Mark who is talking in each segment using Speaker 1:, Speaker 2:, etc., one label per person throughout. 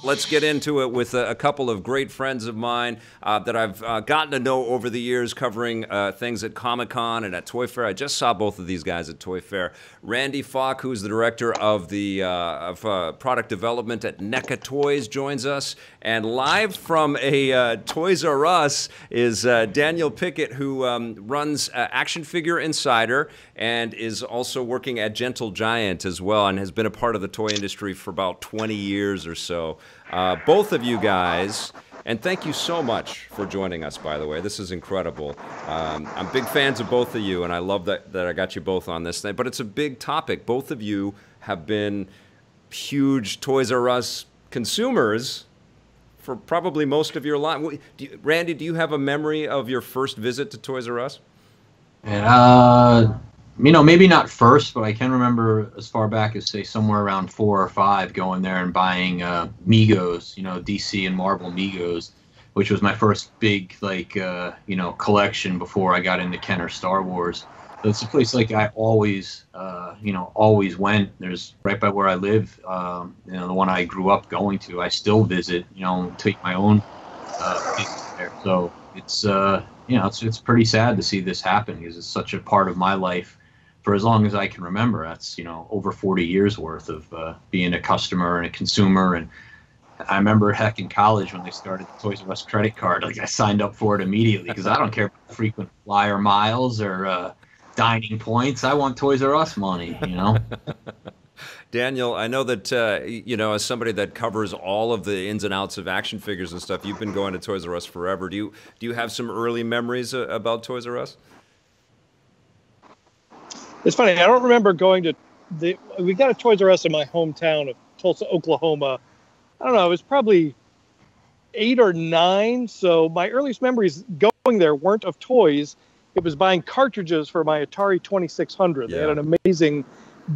Speaker 1: let's get into it with a couple of great friends of mine that I've gotten to know over the years covering things at Comic-Con and at Toy Fair. I just saw both of these guys at Toy Fair. Randy Falk, who's the director of the product development at NECA Toys, joins us. And live from a Toys R Us is Daniel Pickett, who runs Action Figure Insider and is also working at Gentle Giant as well, and has been a part of the toy industry for about 20 years or so. Both of you guys, and thank you so much for joining us, by the way. This is incredible. I'm big fans of both of you, and I love that I got you both on this thing. But it's a big topic. Both of you have been huge Toys R Us consumers for probably most of your life. Randy, do you have a memory of your first visit to Toys R Us?
Speaker 2: Maybe not first, but I can remember as far back as, say, somewhere around 4 or 5, going there and buying Megos, DC and Marvel Megos, which was my first big, collection before I got into Kenner Star Wars. So it's a place I always, always went. There's right by where I live, the one I grew up going to. I still visit, take my own things there. So it's pretty sad to see this happen, because it's such a part of my life for as long as I can remember. That's, over 40 years worth of being a customer and a consumer. And I remember, heck, in college when they started the Toys R Us credit card, I signed up for it immediately, because I don't care about frequent flyer miles or dining points. I want Toys R Us money,
Speaker 1: Daniel, I know that, as somebody that covers all of the ins and outs of action figures and stuff, you've been going to Toys R Us forever. Do you have some early memories about Toys R Us?
Speaker 3: It's funny, I don't remember going to we got a Toys R Us in my hometown of Tulsa, Oklahoma. I don't know, it was probably 8 or 9. So my earliest memories going there weren't of toys. It was buying cartridges for my Atari 2600. Yeah. They had an amazing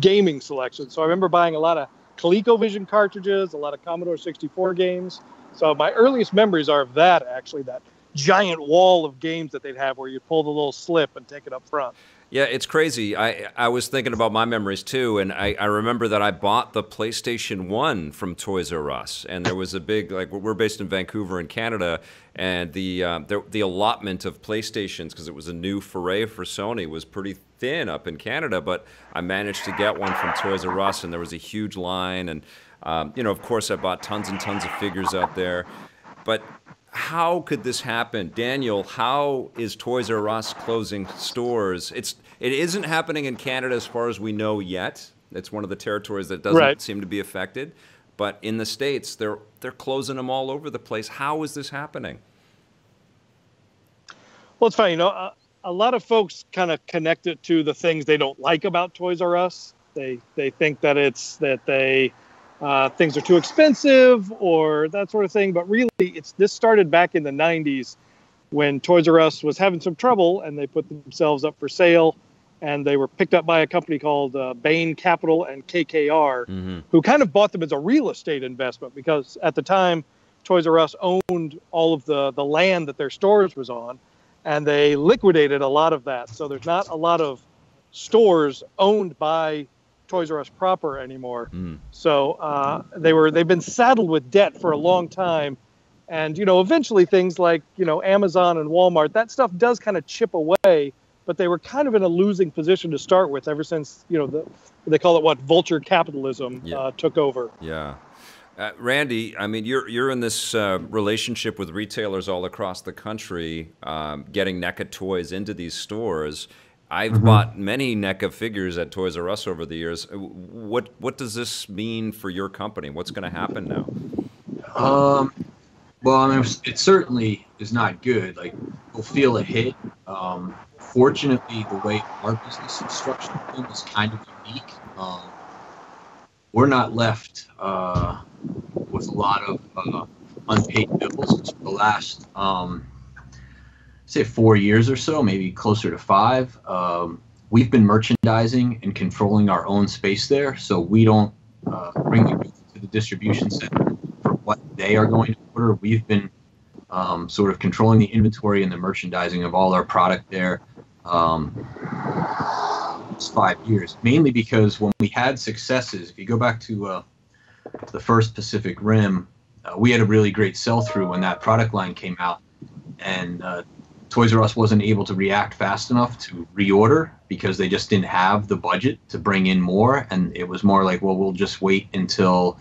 Speaker 3: gaming selection. So I remember buying a lot of ColecoVision cartridges, a lot of Commodore 64 games. So my earliest memories are of that, actually, that giant wall of games that they'd have where you pull the little slip and take it up front.
Speaker 1: Yeah, it's crazy. I was thinking about my memories too, and I remember that I bought the PlayStation 1 from Toys R Us, and there was a big, we're based in Vancouver in Canada, and the allotment of PlayStations, because it was a new foray for Sony, was pretty thin up in Canada, but I managed to get one from Toys R Us, and there was a huge line, and of course I bought tons and tons of figures out there. But how could this happen? Daniel, how is Toys R Us closing stores? It isn't happening in Canada as far as we know yet. It's one of the territories that doesn't seem to be affected. But in the States, they're closing them all over the place. How is this happening?
Speaker 3: Well, it's funny, a lot of folks kind of connect it to the things they don't like about Toys R Us. They think that things are too expensive or that sort of thing. But really, this started back in the 90s when Toys R Us was having some trouble, and they put themselves up for sale, and they were picked up by a company called Bain Capital and KKR, who kind of bought them as a real estate investment, because at the time, Toys R Us owned all of the land that their stores was on, and they liquidated a lot of that. So there's not a lot of stores owned by Toys R Us proper anymore. So they've been saddled with debt for a long time. And, eventually things like, Amazon and Walmart, that stuff does kind of chip away, but they were kind of in a losing position to start with ever since, they call it vulture capitalism took over.
Speaker 1: Yeah. Randy, I mean, you're in this relationship with retailers all across the country, getting NECA toys into these stores. I've bought many NECA figures at Toys R Us over the years. What does this mean for your company? What's going to happen now?
Speaker 2: Well, I mean, it certainly is not good. We'll feel a hit. Fortunately, the way our business is structured is kind of unique. We're not left with a lot of unpaid bills for the last, say, 4 years or so, maybe closer to 5. We've been merchandising and controlling our own space there, so we don't bring the goods to the distribution center for what they are going to order. We've been sort of controlling the inventory and the merchandising of all our product there. It's 5 years, mainly because when we had successes, if you go back to the first Pacific Rim, we had a really great sell-through when that product line came out, and Toys R Us wasn't able to react fast enough to reorder because they just didn't have the budget to bring in more, and it was more like, well, we'll just wait until,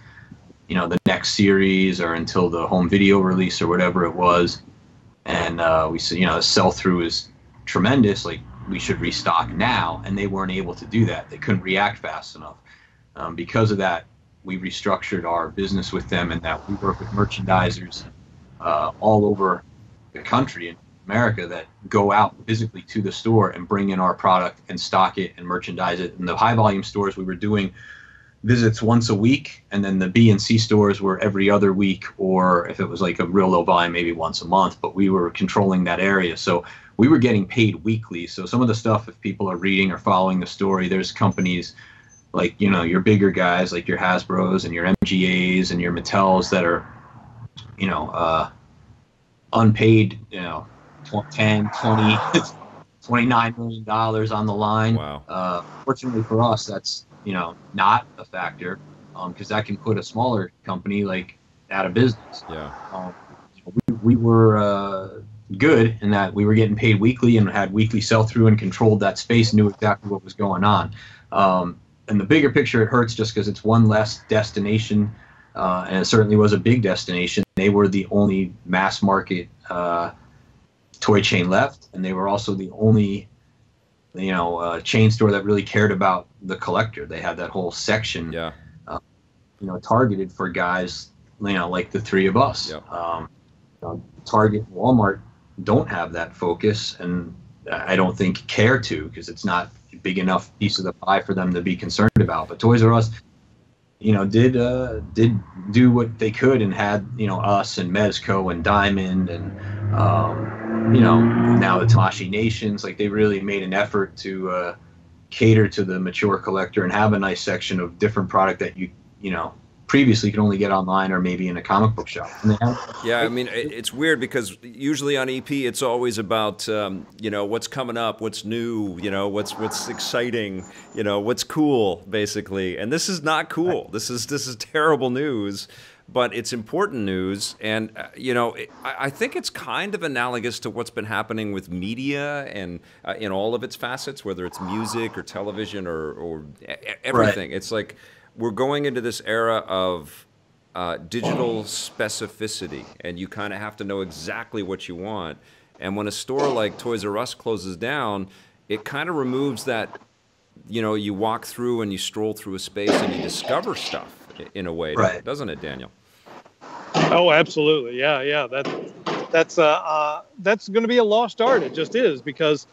Speaker 2: you know, the next series or until the home video release or whatever it was. And we said, you know, the sell-through is tremendous, like we should restock now, and they weren't able to do that. They couldn't react fast enough. Because of that, we restructured our business with them, and that we work with merchandisers all over the country in America that go out physically to the store and bring in our product and stock it and merchandise it. In the high volume stores, we were doing visits once a week, and then the B and C stores were every other week, or if it was like a real low volume, maybe once a month, but we were controlling that area. So we were getting paid weekly. So some of the stuff, if people are reading or following the story, there's companies like, you know, your bigger guys like your Hasbros and your MGAs and your Mattels that are, you know, unpaid, you know, 10, 20, $29 million on the line.
Speaker 1: Wow.
Speaker 2: Fortunately for us, that's, you know, not a factor, because that can put a smaller company like out of business.
Speaker 1: Yeah.
Speaker 2: We were good in that we were getting paid weekly and had weekly sell-through and controlled that space, knew exactly what was going on. And the bigger picture, it hurts just because it's one less destination, and it certainly was a big destination. They were the only mass market toy chain left, and they were also the only, you know, chain store that really cared about the collector. They had that whole section,
Speaker 1: Yeah.
Speaker 2: You know, targeted for guys, you know, like the three of us.
Speaker 1: Yep.
Speaker 2: Target, Walmart don't have that focus, and I don't think care to, because it's not a big enough piece of the pie for them to be concerned about. But Toys R Us, you know, did do what they could, and had, you know, us and Mezco and Diamond and you know, now the Tamashii Nations, like they really made an effort to cater to the mature collector and have a nice section of different product that you know, previously could only get online or maybe in a comic book shop. And they have,
Speaker 1: Yeah, I mean, it's weird because usually on EP, it's always about, you know, what's coming up, what's new, you know, what's exciting, you know, what's cool, basically. And this is not cool. This is terrible news, but it's important news. And, you know, I think it's kind of analogous to what's been happening with media and in all of its facets, whether it's music or television or everything. Right. It's like we're going into this era of digital specificity, and you kind of have to know exactly what you want. And when a store like Toys R Us closes down, it kind of removes that, you know, you walk through and you stroll through a space and you discover stuff in a way, right, doesn't it, Daniel?
Speaker 3: Oh, absolutely. Yeah. That's going to be a lost art. It just is, because,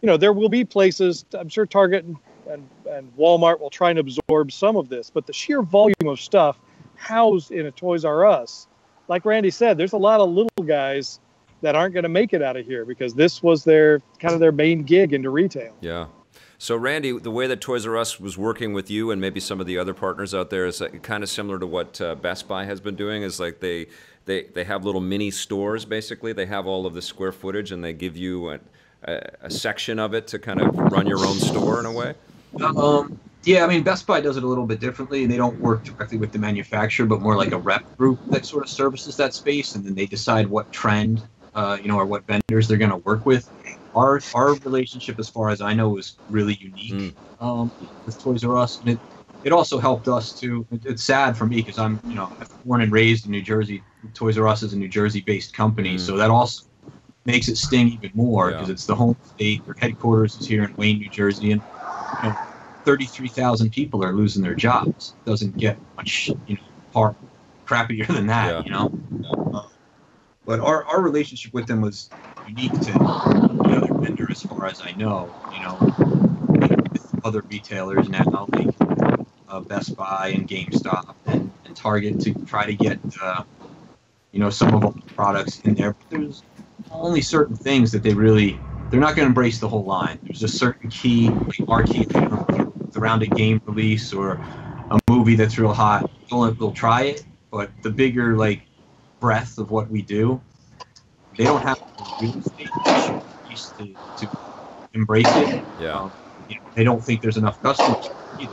Speaker 3: you know, there will be places, I'm sure Target and Walmart will try and absorb some of this, but the sheer volume of stuff housed in a Toys R Us, like Randy said, there's a lot of little guys that aren't going to make it out of here because this was their kind of their main gig into retail.
Speaker 1: Yeah. So Randy, the way that Toys R Us was working with you and maybe some of the other partners out there is kind of similar to what Best Buy has been doing. Is like they have little mini stores, basically. They have all of the square footage and they give you a section of it to kind of run your own store in a way.
Speaker 2: Yeah, I mean, Best Buy does it a little bit differently. They don't work directly with the manufacturer, but more like a rep group that sort of services that space, and then they decide what trend, you know, or what vendors they're going to work with. Our relationship, as far as I know, is really unique with Toys R Us, and it also helped us to. It's sad for me because I'm, you know, born and raised in New Jersey. Toys R Us is a New Jersey-based company, so that also makes it sting even more because it's the home state. Their headquarters is here in Wayne, New Jersey, and you know, 33,000 people are losing their jobs. It doesn't get much, you know, far crappier than that, you know. But our relationship with them was unique to the other vendor, as far as I know. You know, with other retailers now, like Best Buy and GameStop and Target, to try to get you know, some of the products in there. But there's only certain things that they're not going to embrace the whole line. There's a certain key, like marquee around a game release or a movie that's real hot. We'll try it, but the bigger like breadth of what we do, they don't have the real estate to embrace it.
Speaker 1: Yeah.
Speaker 2: You know, they don't think there's enough customers. I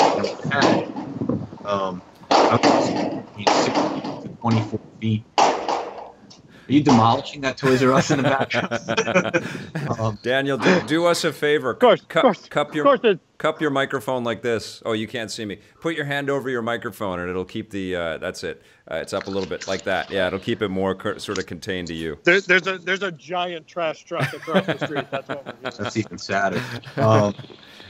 Speaker 2: was 6 to 24 feet you demolishing that Toys R Us in the background?
Speaker 1: Daniel, do us a favor.
Speaker 3: Of course,
Speaker 1: Cup your microphone like this. Oh, you can't see me. Put your hand over your microphone, and it'll keep the. That's it. It's up a little bit like that. Yeah, it'll keep it more sort of contained to you.
Speaker 3: There's a giant trash truck across the street. That's what we're doing.
Speaker 2: That's even sadder. But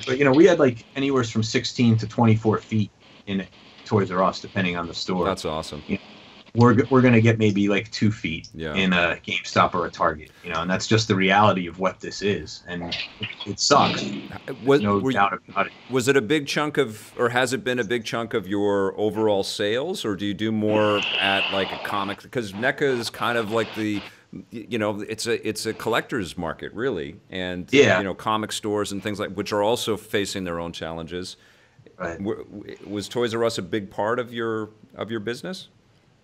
Speaker 2: we had like anywhere from 16 to 24 feet in Toys R Us, depending on the store.
Speaker 1: That's awesome.
Speaker 2: We're going to get maybe like 2 feet
Speaker 1: Yeah.
Speaker 2: in a GameStop or a Target, and that's just the reality of what this is, and it sucks. No doubt about it.
Speaker 1: Was it a big chunk of, or has it been a big chunk of your overall sales, or do you do more at like a comic? Because NECA is kind of like the, it's a collector's market really, and comic stores and things like which are also facing their own challenges.
Speaker 2: Right.
Speaker 1: Was Toys R Us a big part of your business?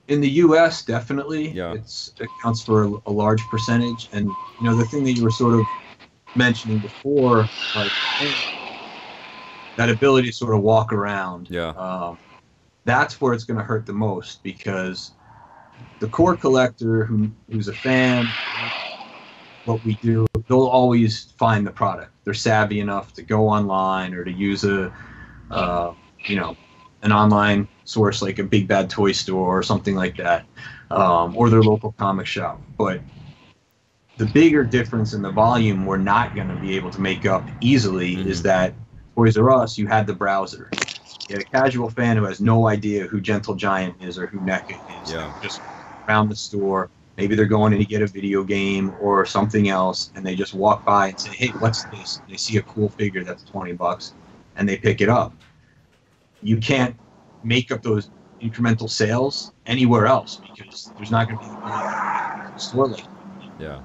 Speaker 2: In the U.S., definitely.
Speaker 1: Yeah.
Speaker 2: It accounts for a large percentage. And, the thing that you were sort of mentioning before, like that ability to sort of walk around, that's where it's going to hurt the most, because the core collector who's a fan, what we do, they'll always find the product. They're savvy enough to go online or to use an online source like a Big Bad Toy Store or something like that, or their local comic shop. But the bigger difference in the volume we're not going to be able to make up easily is that Toys R Us, you had the browser. You had a casual fan who has no idea who Gentle Giant is or who NECA is.
Speaker 1: Yeah.
Speaker 2: Just around the store. Maybe they're going in to get a video game or something else, and they just walk by and say, hey, what's this? And they see a cool figure that's $20, and they pick it up. You can't make up those incremental sales anywhere else, because there's not going to be a store like that.
Speaker 1: Yeah.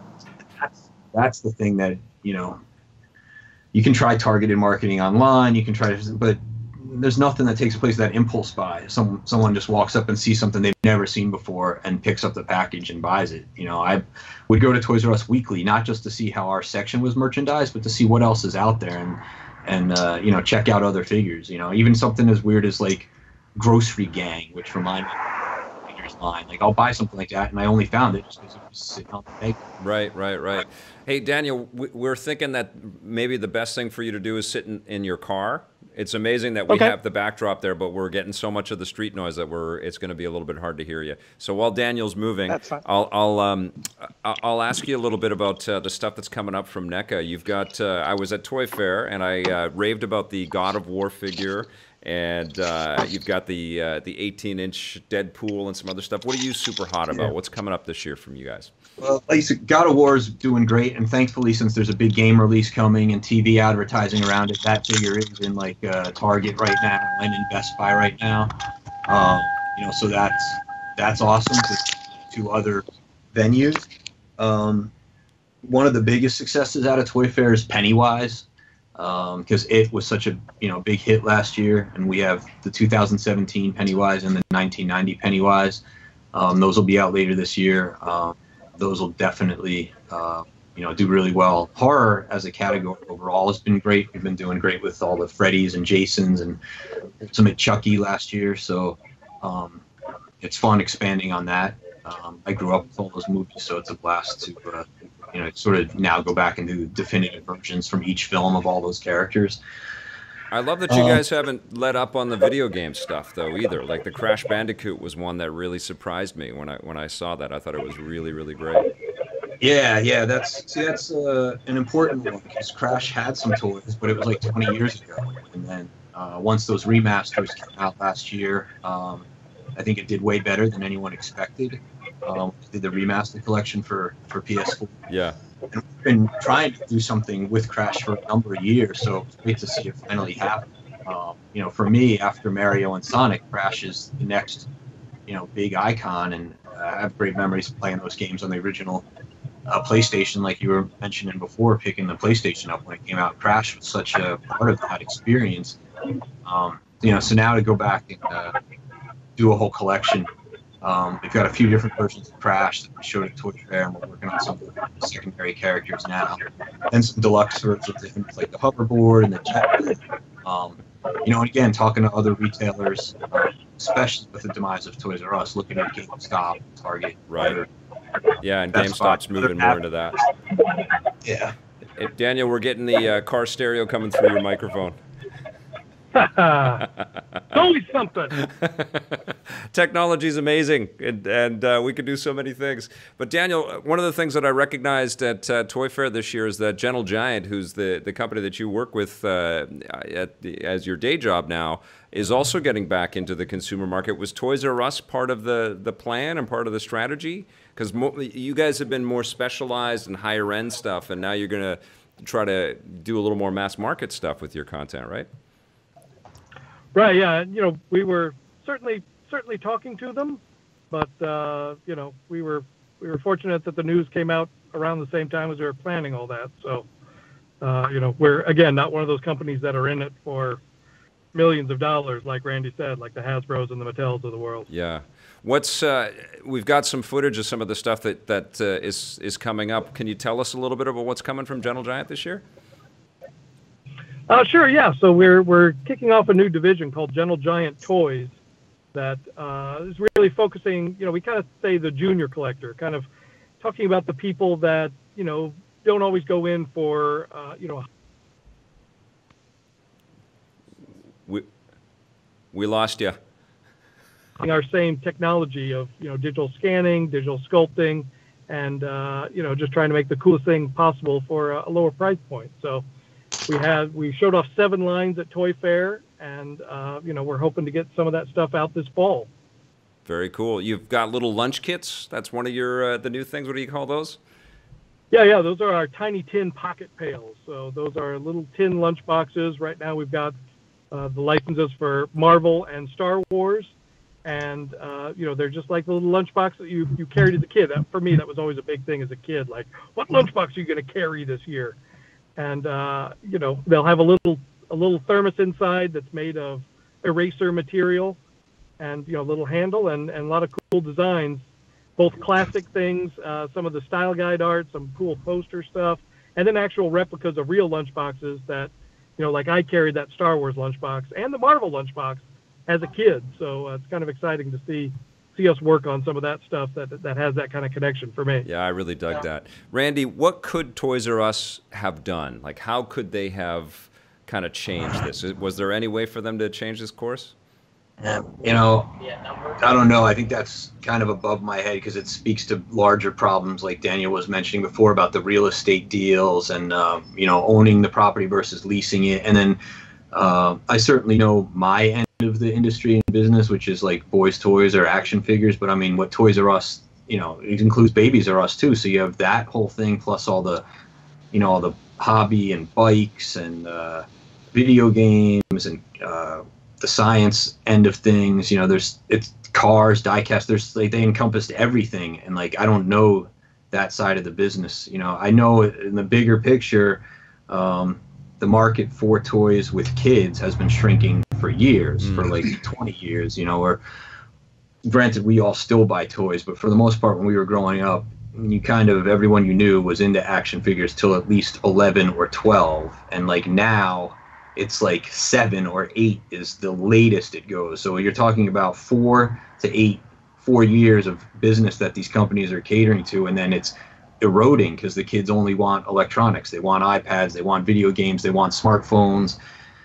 Speaker 2: That's the thing that, you can try targeted marketing online, you can try, but there's nothing that takes place of that impulse buy. Someone just walks up and sees something they've never seen before and picks up the package and buys it. I would go to Toys R Us weekly, not just to see how our section was merchandised, but to see what else is out there and check out other figures. Even something as weird as like Grocery Gang, which reminded me of figures line. Like I'll buy something like that, and I only found it just because it was sitting on the table.
Speaker 1: Right. Hey, Daniel, we're thinking that maybe the best thing for you to do is sit in your car. It's amazing that we have the backdrop there, but we're getting so much of the street noise that it's going to be a little bit hard to hear you. So while Daniel's moving, I'll ask you a little bit about the stuff that's coming up from NECA. You've got I was at Toy Fair and I raved about the God of War figure, and you've got the 18-inch Deadpool and some other stuff. What are you super hot about? What's coming up this year from you guys?
Speaker 2: Well, like you said, God of War is doing great, and thankfully, since there's a big game release coming and TV advertising around it, that figure is in like Target right now and in Best Buy right now. So that's awesome. There's 2 other venues. One of the biggest successes out of Toy Fair is Pennywise, because it was such a big hit last year, and we have the 2017 Pennywise and the 1990 Pennywise. Those will be out later this year. Those will definitely, do really well. Horror as a category overall has been great. We've been doing great with all the Freddys and Jasons and Ultimate Chucky last year. So it's fun expanding on that. I grew up with all those movies, so it's a blast to, sort of now go back and do definitive versions from each film of all those characters.
Speaker 1: I love that you guys haven't let up on the video game stuff though either. Like the Crash Bandicoot was one that really surprised me when I saw that. I thought it was really, really great.
Speaker 2: Yeah, that's an important one, because Crash had some toys, but it was like 20 years ago. And then once those remasters came out last year, I think it did way better than anyone expected. Did the remaster collection for PS4.
Speaker 1: Yeah.
Speaker 2: And we've been trying to do something with Crash for a number of years, so it's great to see it finally happen. For me, after Mario and Sonic, Crash is the next, big icon, and I have great memories of playing those games on the original PlayStation, like you were mentioning before, picking the PlayStation up when it came out. Crash was such a part of that experience. So now to go back and do a whole collection. We've got a few different versions of Crash that we showed at Toy Fair, and we're working on some of the secondary characters now, and some deluxe versions of things like the hoverboard and the jet. And again, talking to other retailers, especially with the demise of Toys R Us, looking at GameStop, Target,
Speaker 1: right. Yeah, and
Speaker 2: Best Buy.
Speaker 1: GameStop's moving more into that.
Speaker 2: Yeah.
Speaker 1: Daniel, we're getting the car stereo coming through your microphone.
Speaker 4: It's always something.
Speaker 1: Technology is amazing, and we can do so many things. But Daniel, one of the things that I recognized at Toy Fair this year is that Gentle Giant, who's the company that you work with as your day job now, is also getting back into the consumer market. Was Toys R Us part of the plan and part of the strategy? Because you guys have been more specialized and higher end stuff, and now you're going to try to do a little more mass market stuff with your content, right?
Speaker 4: Right. Yeah. We were certainly talking to them, but we were fortunate that the news came out around the same time as we were planning all that. So, we're again not one of those companies that are in it for millions of dollars, like Randy said, like the Hasbros and the Mattels of the world.
Speaker 1: Yeah. We've got some footage of some of the stuff that is coming up. Can you tell us a little bit about what's coming from Gentle Giant this year?
Speaker 4: Sure, yeah. So we're kicking off a new division called Gentle Giant Toys that is really focusing, we kind of say the junior collector, kind of talking about the people that, don't always go in for,
Speaker 1: We lost you.
Speaker 4: Our same technology of, digital scanning, digital sculpting, and, just trying to make the coolest thing possible for a lower price point. So we showed off 7 lines at Toy Fair, and we're hoping to get some of that stuff out this fall.
Speaker 1: Very cool. You've got little lunch kits. That's one of your the new things. What do you call those?
Speaker 4: Yeah. Those are our tiny tin pocket pails. So those are little tin lunch boxes. Right now we've got the licenses for Marvel and Star Wars, and they're just like the little lunchbox that you carried as a kid. For me, that was always a big thing as a kid. Like, what lunchbox are you going to carry this year? And they'll have a little thermos inside that's made of eraser material, and a little handle, and a lot of cool designs, both classic things, some of the style guide art, some cool poster stuff, and then actual replicas of real lunchboxes that, like I carried that Star Wars lunchbox and the Marvel lunchbox as a kid. So it's kind of exciting to see us work on some of that stuff that has that kind of connection for me.
Speaker 1: Yeah, I really dug that. Randy, what could Toys R Us have done? Like, how could they have kind of changed this? Was there any way for them to change this course?
Speaker 2: I don't know. I think that's kind of above my head because it speaks to larger problems like Daniel was mentioning before about the real estate deals and, owning the property versus leasing it. And then I certainly know my end of the industry and business, which is like boys' toys or action figures. But I mean, what Toys R Us, it includes Babies R Us too. So you have that whole thing plus all the, all the hobby and bikes and video games and the science end of things. It's cars, diecast. They encompassed everything. And like, I don't know that side of the business. I know in the bigger picture, the market for toys with kids has been shrinking for years, for like 20 years, or granted, we all still buy toys, but for the most part, when we were growing up, everyone you knew was into action figures till at least 11 or 12. And like now it's like 7 or 8 is the latest it goes. So you're talking about 4 years of business that these companies are catering to. And then it's eroding because the kids only want electronics. They want iPads, they want video games, they want smartphones.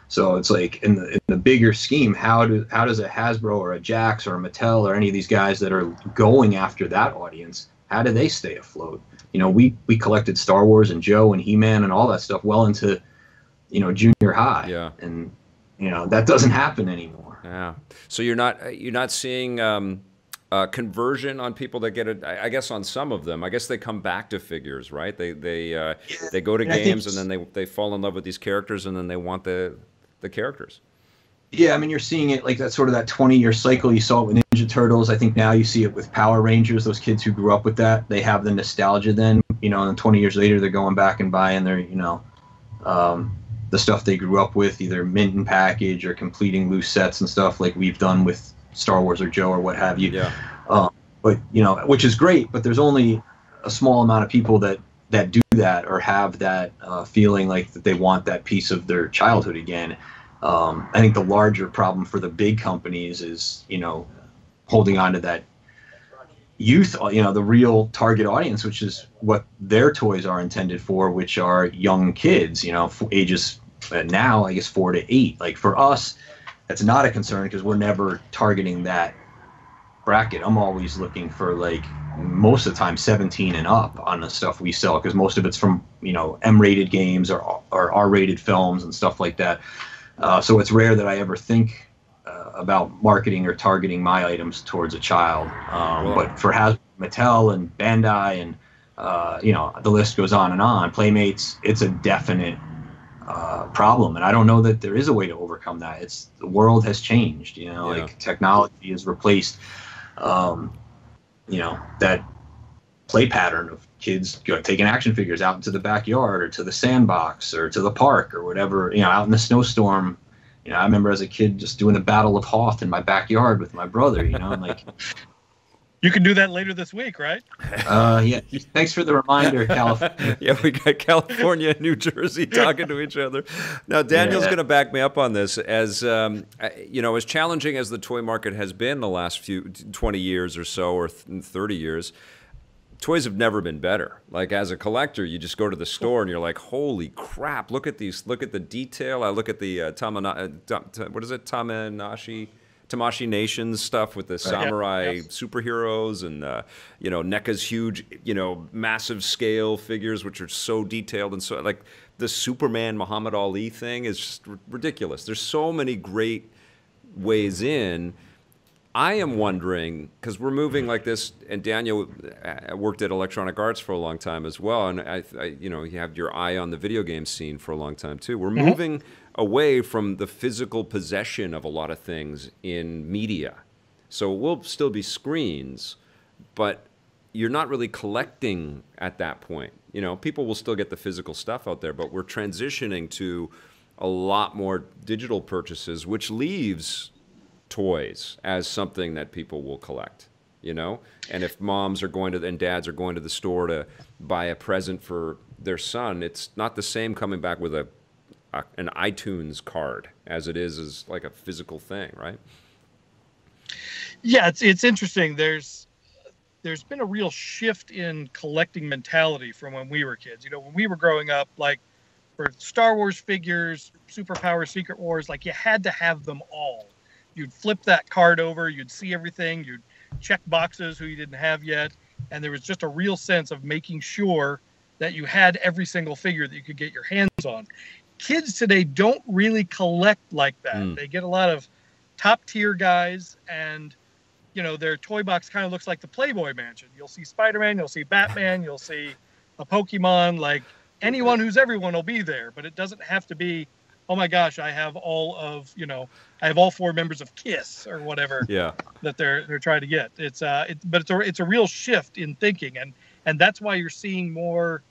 Speaker 2: So it's like in the bigger scheme, how does a Hasbro or a Jax or a Mattel or any of these guys that are going after that audience, how do they stay afloat? We collected Star Wars and Joe and He-Man and all that stuff well into junior high.
Speaker 1: Yeah.
Speaker 2: And that doesn't happen anymore.
Speaker 1: Yeah. So you're not seeing conversion on people that get it. I guess on some of them, I guess they come back to figures, right? They go to games and then they fall in love with these characters and then they want the characters.
Speaker 2: Yeah, I mean, you're seeing it like that 20-year cycle. You saw it with Ninja Turtles. I think now you see it with Power Rangers. Those kids who grew up with that, they have the nostalgia then, and then 20 years later, they're going back and buying their, the stuff they grew up with, either mint and package or completing loose sets and stuff like we've done with Star Wars or Joe or what have you.
Speaker 1: Yeah.
Speaker 2: But, which is great, but there's only a small amount of people that do that or have that feeling like that they want that piece of their childhood again. I think the larger problem for the big companies is, holding on to that, youth, the real target audience, which is what their toys are intended for, which are young kids, ages now, I guess 4 to 8. Like for us, that's not a concern because we're never targeting that bracket. I'm always looking for like most of the time 17 and up on the stuff we sell because most of it's from M-rated games or R-rated films and stuff like that. So it's rare that I ever think about marketing or targeting my items towards a child. But for Mattel and Bandai and the list goes on and on, Playmates, it's a definite problem, and I don't know that there is a way to overcome that. The world has changed, like technology has replaced that play pattern of kids taking action figures out into the backyard or to the sandbox or to the park or whatever, out in the snowstorm. I remember as a kid just doing the Battle of Hoth in my backyard with my brother, and like.
Speaker 3: You can do that later this week, right?
Speaker 2: Yeah. Thanks for the reminder, California.
Speaker 1: Yeah, we got California and New Jersey talking to each other. Now, Daniel's going to back me up on this. As as challenging as the toy market has been the last 20 years or so, or 30 years, toys have never been better. Like as a collector, you just go to the store and you're like, "Holy crap! Look at these! Look at the detail! I look at the Tamashii Nations stuff with the samurai superheroes and NECA's huge, massive scale figures which are so detailed and so like the Superman Muhammad Ali thing is just ridiculous. There's so many great ways in. I am wondering because we're moving like this, and Daniel worked at Electronic Arts for a long time as well, and I you have your eye on the video game scene for a long time too. We're moving away from the physical possession of a lot of things in media. So it will still be screens, but you're not really collecting at that point. People will still get the physical stuff out there, but we're transitioning to a lot more digital purchases, which leaves toys as something that people will collect, and if moms are going to and dads are going to the store to buy a present for their son, it's not the same coming back with an iTunes card as it is as like a physical thing, right?
Speaker 3: Yeah, it's interesting. There's been a real shift in collecting mentality from when we were kids. When we were growing up, like for Star Wars figures, Superpower, Secret Wars, like you had to have them all. You'd flip that card over, you'd see everything, you'd check boxes who you didn't have yet, and there was just a real sense of making sure that you had every single figure that you could get your hands on. Kids today don't really collect like that. They get a lot of top tier guys, and their toy box kind of looks like the Playboy Mansion. You'll see Spider-Man, you'll see Batman, you'll see a Pokemon. Like anyone who's everyone will be there, but it doesn't have to be, oh my gosh, I have all of I have all 4 members of KISS or whatever that they're trying to get. It's a real shift in thinking, and that's why you're seeing more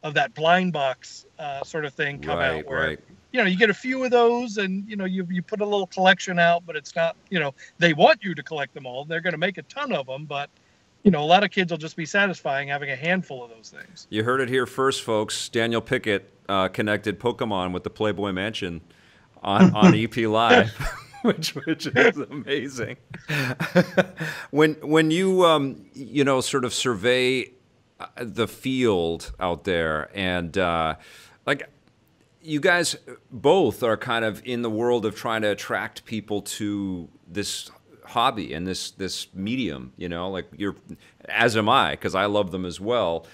Speaker 3: of that blind box sort of thing come out where you get a few of those and you put a little collection out, but it's not they want you to collect them all. They're going to make a ton of them, but a lot of kids will just be satisfying having a handful of those things.
Speaker 1: You heard it here first, folks. Daniel Pickett connected Pokemon with the Playboy Mansion on EP Live, which is amazing. when you sort of survey the field out there, and like you guys both are kind of in the world of trying to attract people to this hobby and this medium, like as am I, because I love them as well.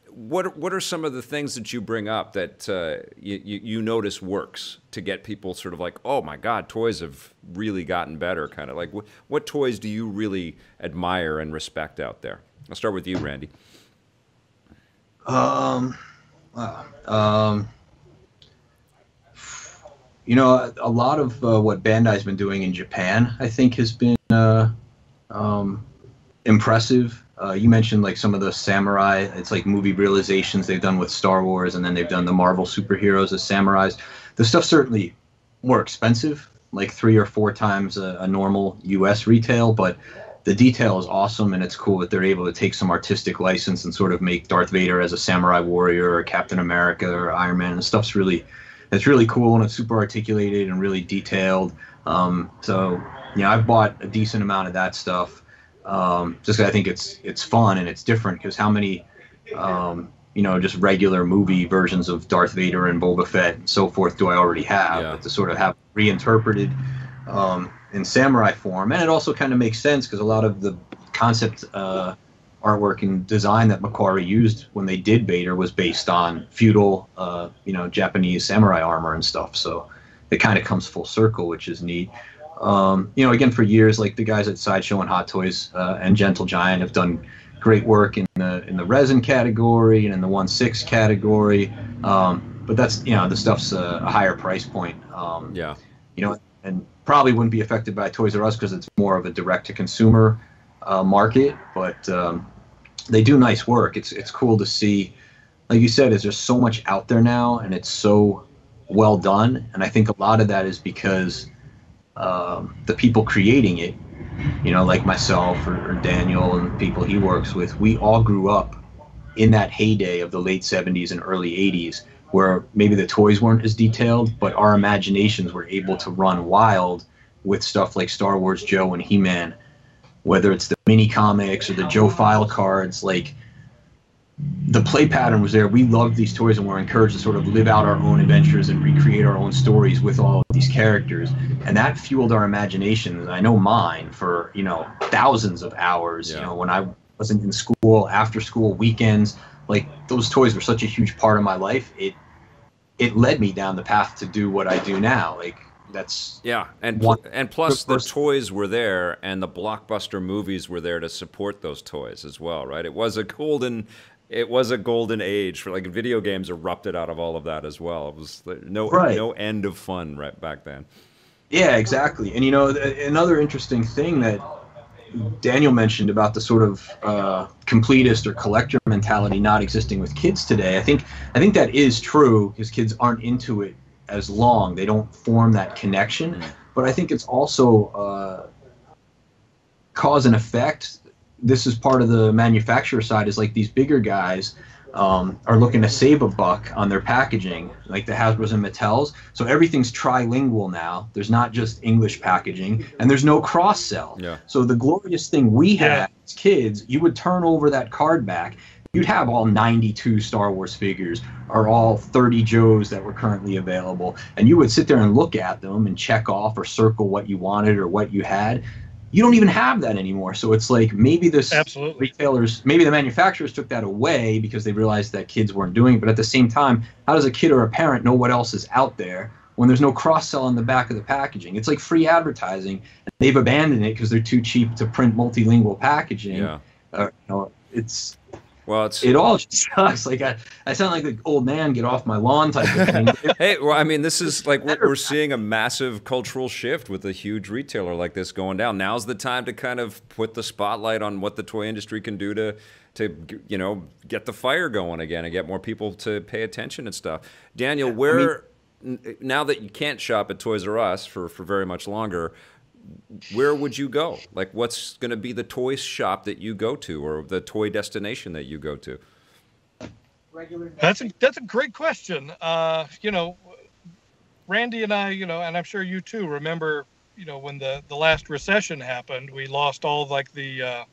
Speaker 1: What are some of the things that you bring up that you notice works to get people sort of like, oh my God, toys have really gotten better, kind of like what toys do you really admire and respect out there? I'll start with you, Randy.
Speaker 2: A lot of what Bandai's been doing in Japan, I think, has been impressive. You mentioned like some of the samurai. It's like movie realizations they've done with Star Wars, and then they've done the Marvel superheroes as samurais. The stuff's certainly more expensive, like 3 or 4 times a normal U.S. retail, but the detail is awesome, and it's cool that they're able to take some artistic license and sort of make Darth Vader as a samurai warrior or Captain America or Iron Man. And stuff's really cool, and it's super articulated and really detailed. So I've bought a decent amount of that stuff. Just 'cause I think it's fun and it's different. Because how many just regular movie versions of Darth Vader and Boba Fett and so forth do I already have?
Speaker 1: Yeah.
Speaker 2: But to sort of have reinterpreted in samurai form, and it also kind of makes sense because a lot of the concept artwork and design that Macquarie used when they did Vader was based on feudal, Japanese samurai armor and stuff. So it kind of comes full circle, which is neat. Again, for years, like the guys at Sideshow and Hot Toys and Gentle Giant have done great work in the resin category and in the 1/6 category. But that's the stuff's a higher price point. And probably wouldn't be affected by Toys R Us because it's more of a direct-to-consumer market. But they do nice work. It's cool to see. Like you said, there's so much out there now, and it's so well done. And I think a lot of that is because the people creating it, like myself or Daniel and people he works with, we all grew up in that heyday of the late 70s and early 80s, where maybe the toys weren't as detailed, but our imaginations were able to run wild with stuff like Star Wars Joe and He-Man, whether it's the mini comics or the Joe file cards. Like, the play pattern was there. We loved these toys and were encouraged to sort of live out our own adventures and recreate our own stories with all of these characters. And that fueled our imaginations. I know mine for, thousands of hours, when I wasn't in school, after school, weekends. Like, those toys were such a huge part of my life. It led me down the path to do what I do now. Like, that's
Speaker 1: and plus the toys were there, and the blockbuster movies were there to support those toys as well, right? It was a golden age for, like, video games erupted out of all of that as well. It was no end of fun right back then.
Speaker 2: Yeah, exactly. And another interesting thing that Daniel mentioned about the sort of completist or collector mentality not existing with kids today. I think that is true because kids aren't into it as long. They don't form that connection. But I think it's also cause and effect. This is part of the manufacturer side, is like these bigger guys are looking to save a buck on their packaging, like the Hasbros and Mattels. So everything's trilingual now. There's not just English packaging, and there's no cross-sell.
Speaker 1: Yeah.
Speaker 2: So the glorious thing we had as kids, you would turn over that card back, you'd have all 92 Star Wars figures or all 30 Joes that were currently available, and you would sit there and look at them and check off or circle what you wanted or what you had. You don't even have that anymore. So it's like maybe retailers, maybe the manufacturers took that away because they realized that kids weren't doing it. But at the same time, how does a kid or a parent know what else is out there when there's no cross-sell on the back of the packaging? It's like free advertising. And they've abandoned it because they're too cheap to print multilingual packaging.
Speaker 1: Yeah.
Speaker 2: It all just sucks. Like I sound like an old man, get off my lawn type of thing.
Speaker 1: Hey, well, I mean, this is like we're seeing a massive cultural shift with a huge retailer like this going down. Now's the time to kind of put the spotlight on what the toy industry can do to get the fire going again and get more people to pay attention and stuff. Daniel, now that you can't shop at Toys R Us for very much longer, where would you go? Like, what's going to be the toy shop that you go to, or the toy destination that you go to?
Speaker 4: That's a great question. Randy and I, and I'm sure you too remember, when the last recession happened, we lost all like the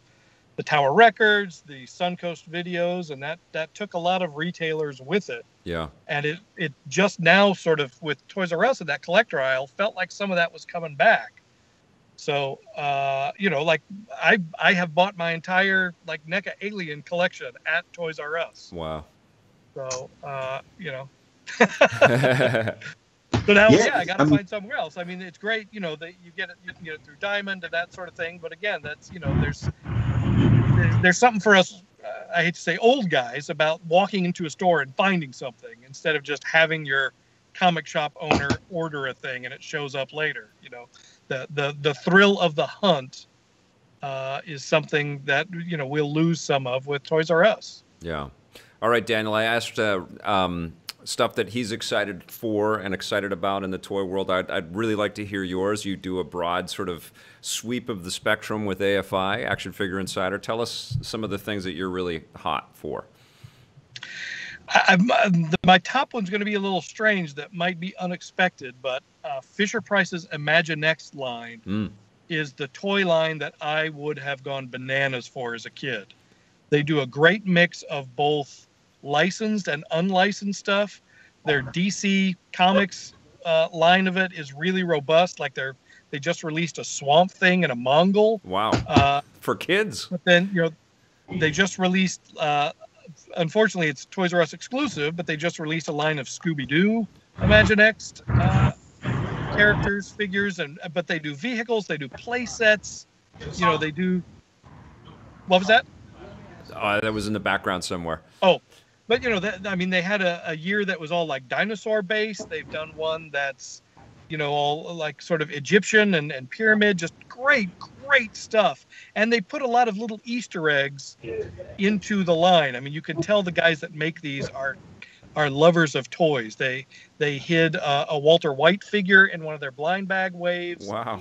Speaker 4: Tower Records, the Suncoast videos, and that took a lot of retailers with it.
Speaker 1: Yeah. And
Speaker 4: it just now sort of with Toys R Us and that collector aisle felt like some of that was coming back. So, like I have bought my entire like NECA Alien collection at Toys R Us.
Speaker 1: Wow.
Speaker 4: So, So now, I got to find somewhere else. I mean, it's great, that you can get it through Diamond and that sort of thing. But again, that's, there's something for us, I hate to say old guys, about walking into a store and finding something instead of just having your comic shop owner order a thing and it shows up later. The thrill of the hunt is something that, we'll lose some of with Toys R Us.
Speaker 1: Yeah. All right, Daniel, I asked stuff that he's excited for and excited about in the toy world. I'd really like to hear yours. You do a broad sort of sweep of the spectrum with AFI, Action Figure Insider. Tell us some of the things that you're really hot for.
Speaker 4: My top one's going to be a little strange. That might be unexpected, but Fisher-Price's Imaginext line
Speaker 3: is the toy line that I would have gone bananas for as a kid. They do a great mix of both licensed and unlicensed stuff. Their DC Comics line of it is really robust. Like they just released a Swamp Thing and a Mongol.
Speaker 1: Wow. For kids.
Speaker 3: But then, they just released, unfortunately, it's Toys R Us exclusive, but they just released a line of Scooby-Doo Imaginext characters, figures, but they do vehicles, they do play sets, they do. What was that?
Speaker 1: That was in the background somewhere.
Speaker 3: Oh, but they had a year that was all like dinosaur based. They've done one that's, all like sort of Egyptian and pyramid, just great stuff. And they put a lot of little Easter eggs into the line. I mean, you can tell the guys that make these are lovers of toys. They hid a Walter White figure in one of their blind bag waves.
Speaker 1: Wow.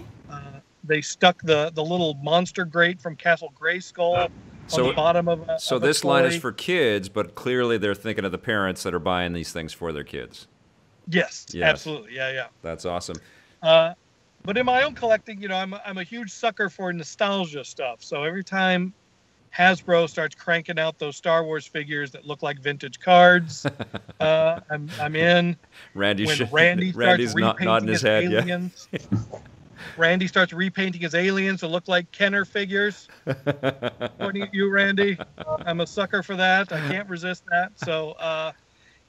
Speaker 3: They stuck the little monster grate from Castle Grayskull on the bottom of a
Speaker 1: So this line is for kids, but clearly they're thinking of the parents that are buying these things for their kids.
Speaker 3: Yes. Absolutely. Yeah.
Speaker 1: That's awesome.
Speaker 3: But in my own collecting, I'm a huge sucker for nostalgia stuff. So every time Hasbro starts cranking out those Star Wars figures that look like vintage cards, I'm in.
Speaker 1: Randy
Speaker 3: starts
Speaker 1: nodding his head.
Speaker 3: Aliens, yeah. Randy starts repainting his aliens to look like Kenner figures. Pointing at you, Randy. I'm a sucker for that. I can't resist that. So,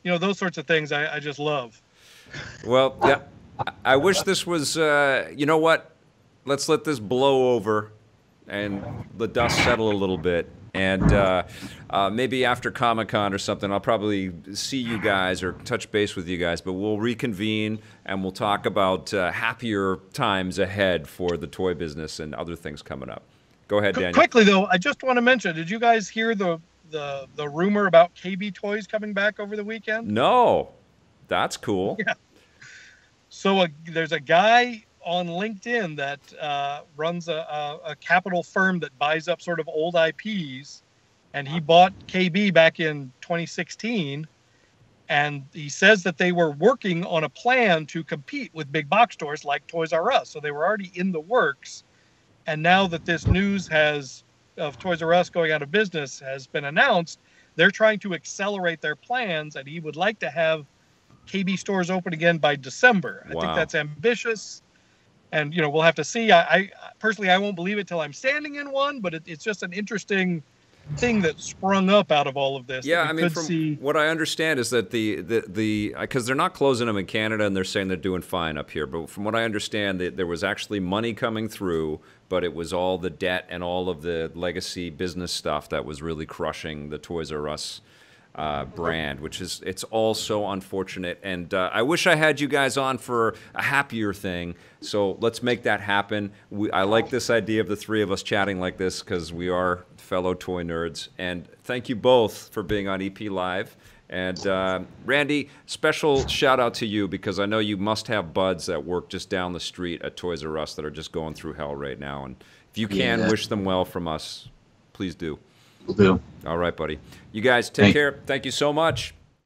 Speaker 3: those sorts of things I just love.
Speaker 1: Well, yeah, I wish this was, you know what? Let's let this blow over and the dust settle a little bit. And maybe after Comic-Con or something, I'll probably see you guys or touch base with you guys. But we'll reconvene and we'll talk about happier times ahead for the toy business and other things coming up. Go ahead, Daniel.
Speaker 3: Quickly, though, I just want to mention, did you guys hear the rumor about KB Toys coming back over the weekend?
Speaker 1: No. That's cool.
Speaker 3: Yeah. So there's a guy on LinkedIn that runs a capital firm that buys up sort of old IPs, and he bought KB back in 2016, and he says that they were working on a plan to compete with big box stores like Toys R Us. So they were already in the works, and now that this news of Toys R Us going out of business has been announced, they're trying to accelerate their plans, and he would like to have KB stores open again by December. I think that's ambitious. And, we'll have to see. I personally, I won't believe it till I'm standing in one, but it's just an interesting thing that sprung up out of all of this.
Speaker 1: Yeah, I mean, from what I understand is that because they're not closing them in Canada and they're saying they're doing fine up here. But from what I understand, there was actually money coming through, but it was all the debt and all of the legacy business stuff that was really crushing the Toys R Us brand, it's all so unfortunate. And I wish I had you guys on for a happier thing. So let's make that happen. I like this idea of the three of us chatting like this because we are fellow toy nerds. And thank you both for being on EP Live. And Randy, special shout out to you because I know you must have buds that work just down the street at Toys R Us that are just going through hell right now. And if you can wish them well from us, please do.
Speaker 2: Will do.
Speaker 1: All right, buddy. You guys take care. Thank you so much.